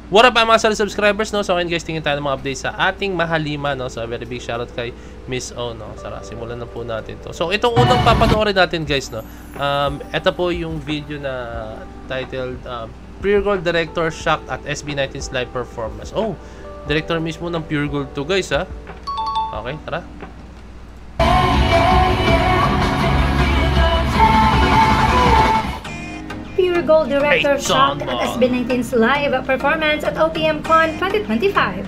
What up mga solid subscribers, no? So ngayon guys, tingin tayo ng mga updates sa ating mahalima, no? So very big shoutout kay Miss O, no? Sara, simulan na po natin to. So itong unang papanoorin natin guys, no? Ito po yung video na titled Pure Gold Director Shocked at SB19's live performance. Oh, director mismo ng Pure Gold to guys, ha? Okay, tara. Pure Gold Director shocked at SB19's live performance at OPM Con 2025.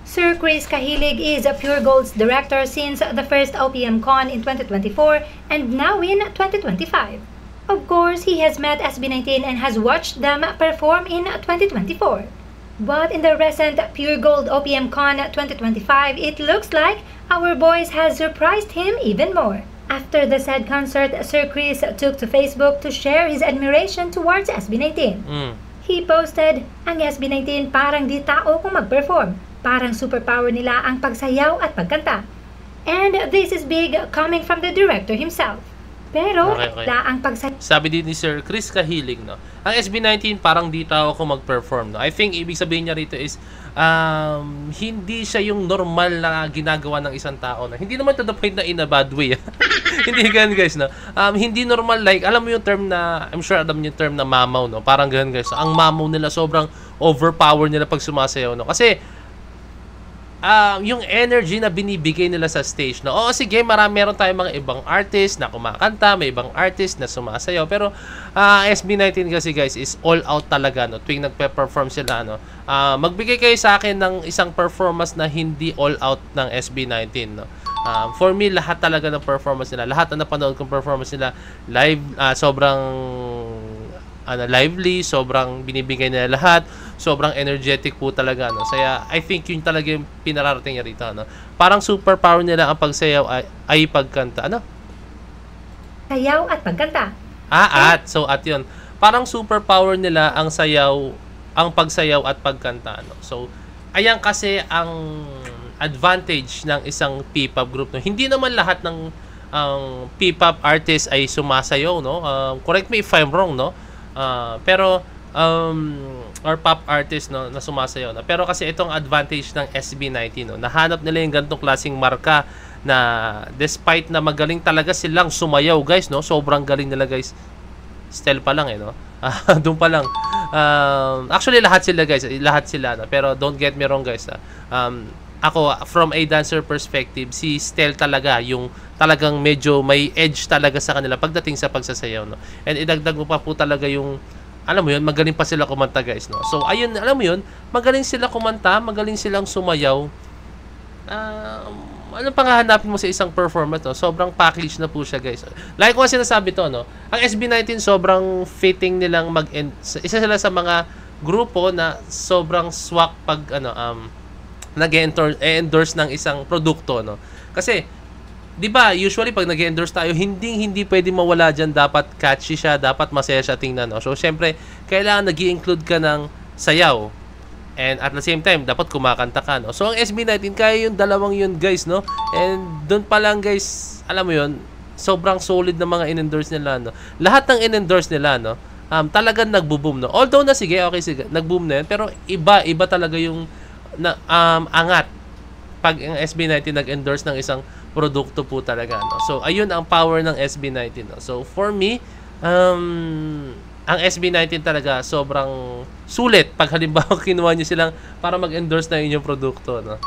Sir Chris Kahilig is Pure Gold's director since the first OPM Con in 2024 and now in 2025. Of course, he has met SB19 and has watched them perform in 2024. But in the recent Pure Gold OPM Con 2025, it looks like our boys has surprised him even more. After the said concert, Sir Chris took to Facebook to share his admiration towards SB19. He posted, "Ang SB19 parang di tao kung mag-perform. Parang superpower nila ang pagsayaw at pagkanta." And this is big coming from the director himself. Pero okay. ang pagsayaw. Sabi din ni Sir Chris Kahilig, no? Ang SB19 parang di tao kung mag-perform, no? I think ibig sabihin niya rito is hindi siya yung normal na ginagawa ng isang tao, na hindi naman to the point na in a bad way. Hindi ganun guys, no? Hindi normal, like alam mo yung term na, I'm sure alam niyo yung term na mamaw, no? Parang ganun guys. Ang mamaw nila sobrang overpower nila pag sumasayaw, no? Kasi yung energy na binibigay nila sa stage, no? Oo, sige, meron tayong mga ibang artist na kumakanta, may ibang artist na sumasayaw, pero SB19 kasi guys is all out talaga, no? Tuwing nagpe-perform sila, no? Magbigay kayo sa akin ng isang performance na hindi all out ng SB19, no? For me, lahat talaga ng performance nila, lahat na napanood kong performance nila live, sobrang lively, sobrang binibigay nila lahat, sobrang energetic po talaga, no? Kaya I think yun talaga yung pinararating niya rito, no? Parang superpower nila ang pagsayaw ay pagkanta, ano? Sayaw at pagkanta. At yun. Parang superpower nila ang pagsayaw at pagkanta, no? So, ayan kasi ang advantage ng isang P-pop group, no? Hindi naman lahat ng P-pop artist ay sumasayaw, no? Correct me if I'm wrong, no? Pero or pop artist, no, na sumasayaw na. Pero kasi itong advantage ng SB19, no, nahanap nila yung ganitong klaseng marka na despite na magaling talaga silang sumayaw, guys, no, sobrang galing nila, guys. Style pa lang, no. Doon pa lang. Actually lahat sila, guys, lahat sila, no? Pero don't get me wrong, guys. Ako, from a dancer perspective, si Stel talaga yung talagang medyo may edge talaga sa kanila pagdating sa pagsasayaw, no? And idagdag mo pa po talaga yung, alam mo yun, magaling pa sila kumanta, guys, no? So, ayun, alam mo yun, magaling sila kumanta, magaling silang sumayaw. Ano pang hahanapin mo sa isang performance, no? Sobrang package na po siya, guys. Like ko sinasabi to, no? Ang SB19 sobrang fitting nilang isa sila sa mga grupo na sobrang swak pag, nag-endorse ng isang produkto, no? Kasi, di ba, usually pag nag-endorse tayo, hindi pwede mawala dyan, dapat catchy siya, dapat masaya siya tingnan, no? So, syempre, kailangan nag-i-include ka ng sayaw. And at the same time, dapat kumakanta ka, no? So, ang SB19, kaya yung dalawang yun, guys, no? And doon pa lang, guys, alam mo yun, sobrang solid na mga in-endorse nila, no? Lahat ng in-endorse nila, no? Talagang nagbo-boom, no? Although na, sige, nag-boom na yun, pero iba talaga yung angat pag ang SB19 nag-endorse ng isang produkto po talaga, no? So ayun ang power ng SB19, no? So for me, ang SB19 talaga sobrang sulit pag halimbawa kinuha niyo silang para mag-endorse ng inyong produkto, no?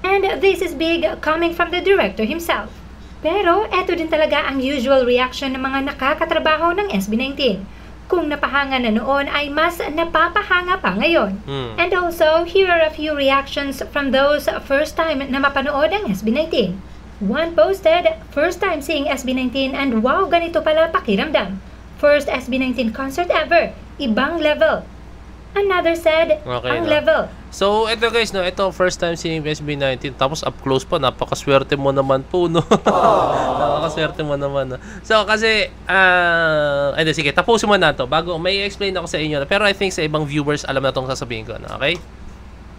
And this is big coming from the director himself. Pero eto din talaga ang usual reaction ng mga nakakatrabaho ng SB19. Kung napahanga na noon ay mas napapahanga pa ngayon. And also, here are a few reactions from those first time na mapanood ang SB19. One posted, "First time seeing SB19 and wow, ganito pala pakiramdam. First SB19 concert ever. Ibang level." Another said, Okay, "Ang no? level." So, ito guys, no, ito first time seeing SB19, tapos up close pa, napakaswerte mo naman po, no? Napakaswerte mo naman, no? So, kasi, sige, tapusin mo na to, bago, may explain ako sa inyo, pero I think sa ibang viewers, alam na itong sasabihin ko, no? Okay?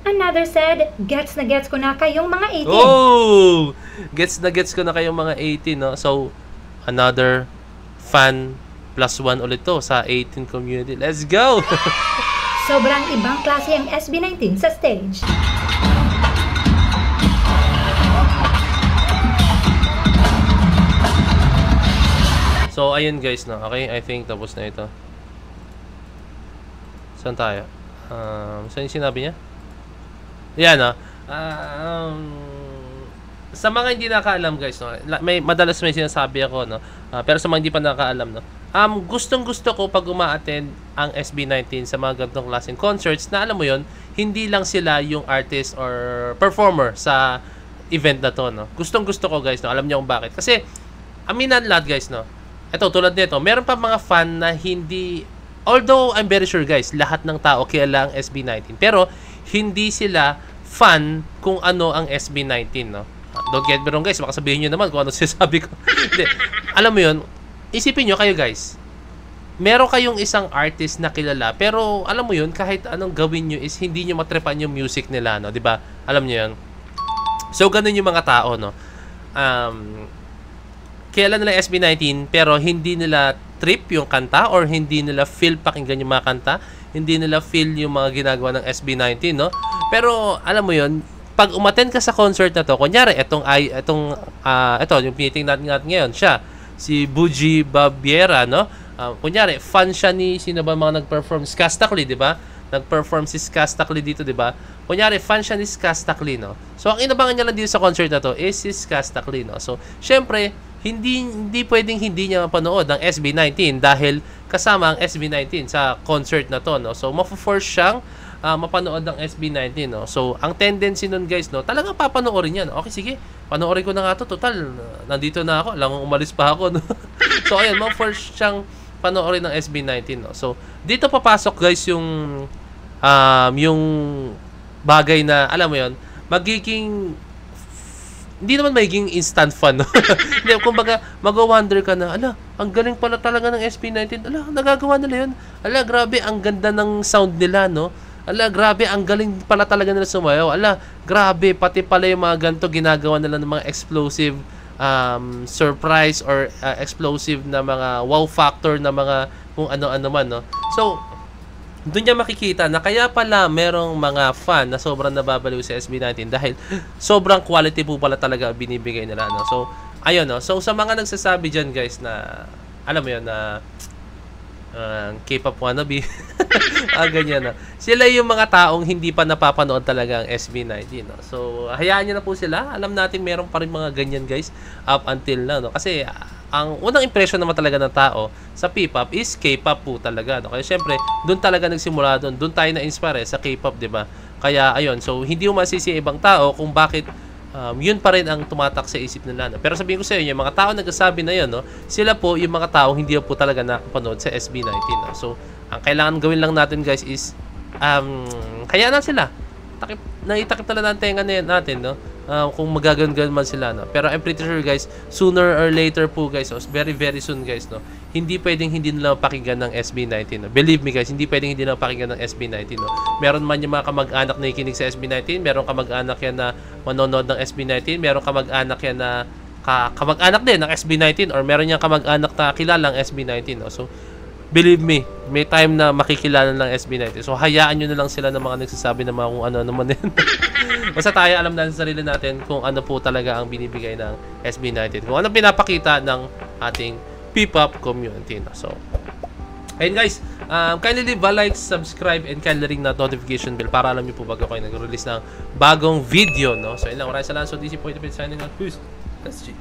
Another said, "Gets na gets ko na kayong mga 18. Oh! Gets na gets ko na kayong mga 18, no? So, another fan +1 ulit to sa 18 community. Let's go! Sobrang ibang klase ang SB19 sa stage. So, ayun guys, no? Okay, I think tapos na ito. Saan tayo? Saan yung sinabi niya? Yan, no? Sa mga hindi nakaalam guys, no? Madalas may sinasabi ako, no? Pero sa mga hindi pa nakaalam, no? Gustong-gusto ko pag uma-attend ang SB19 sa mga ganitong klaseng concerts na alam mo yon, hindi lang sila yung artist or performer sa event na to, no? Gustong-gusto ko guys, no? Alam niyo kung bakit. Kasi, aminan lahat guys, no? Ito, tulad nito, meron pa mga fan na hindi, although I'm very sure guys, lahat ng tao kilala ang SB19, pero hindi sila fan kung ano ang SB19, no? Don't get me wrong guys, baka sabihin nyo naman kung ano sinasabi ko. Alam mo yun, isipin nyo kayo guys, meron kayong isang artist na kilala, pero alam mo yun, kahit anong gawin nyo is hindi nyo matrepan yung music nila, no? Diba? Alam nyo yun? So, ganun yung mga tao, no? Kilala nila SB19 pero hindi nila trip yung kanta or hindi nila feel pakinggan yung mga kanta, hindi nila feel yung mga ginagawa ng SB19, no? Pero alam mo yun, pag umattend ka sa concert na to, kunyari ito yung pinitingnan natin ngayon, siya si Buji Babiera, no? Kunyari fan siya ni sino ba mga nag-perform, Skastakli, di ba? Nag-perform si Skastakli dito, di ba? Kunyari fan siya ni Skastakli, no? So ang inabangan niya lang dito sa concert na to is si Skastakli, no? So syempre hindi pwedeng hindi niya mapanood ang SB19 dahil kasama ang SB19 sa concert na to, no? So mafo-force siyang mapanood ng SB19, no? So ang tendency nun guys, no, talagang papanoorin yan. Okay, sige, panoorin ko na nga to, total nandito na ako, lang umalis pa ako, no? So ayun, ma-force siyang panoorin ng SB19, no? So dito papasok guys yung bagay na alam mo yon, magiging hindi naman magiging instant fun, no? Hindi, kumbaga, mag-wonder ka na, ala, ang galing pala talaga ng SB19. Ala, nagagawa nila yun. Ala, grabe, ang ganda ng sound nila, no? Ala, grabe, ang galing pala talaga nila sumayaw. Ala, grabe, pati pala yung mga ganito ginagawa nila ng mga explosive surprise or explosive na mga wow factor na mga kung ano-ano man, no? So, doon niya makikita na kaya pala merong mga fan na sobrang nababaliw sa SB19 dahil sobrang quality po pala talaga binibigay nila, no? So, ayun, no? So, sa mga nagsasabi dyan, guys, na alam mo yun, na K-pop wannabe, ganyan, no? Sila yung mga taong hindi pa napapanood talaga ang SB19, no? So, hayaan nyo na po sila. Alam natin meron pa rin mga ganyan, guys, up until now, no? Kasi ang unang impression naman talaga ng tao sa P-pop is K-pop po talaga, no? Kaya syempre, doon talaga nagsimula doon. Doon tayo na-inspire sa K-pop, 'di ba? Kaya ayun, so hindi mo masisi ibang tao kung bakit yun pa rin ang tumatak sa isip nila, no? Pero sabihin ko sa inyo, yung mga tao nagsasabi na yun, no? Sila po yung mga tao hindi po talaga nakapanood sa SB19, no? So, ang kailangan gawin lang natin, guys, is kaya na sila. Naitakip talaga ng tenga natin, no? Kung magagano'n man sila, no? Pero I'm pretty sure, guys, sooner or later po, guys, very very soon, guys, no? Hindi pwedeng hindi nila pakinggan ng SB19, no? Believe me, guys, hindi pwedeng hindi nila pakinggan ng SB19, no? Meron man yung mga kamag-anak na ikinig sa SB19, meron kamag-anak yan na manonood ng SB19, meron kamag-anak yan na kamag-anak din ng SB19, or meron yung kamag-anak na kilalang SB19, no? So, believe me, may time na makikilala ng SB19. So, hayaan nyo na lang sila ng mga nagsasabi ng mga kung ano naman din. Basta tayo, alam natin sa sarili natin kung ano po talaga ang binibigay ng SB19. Kung ano pinapakita ng ating P-pop community. No? So, ayun guys, kindly leave a like, subscribe, and kindly ring na notification bell para alam nyo po bago kayo nag-release ng bagong video. No? So, yun lang. Maraming salamat. So, DC Point of It signing out. Peace. Let's see.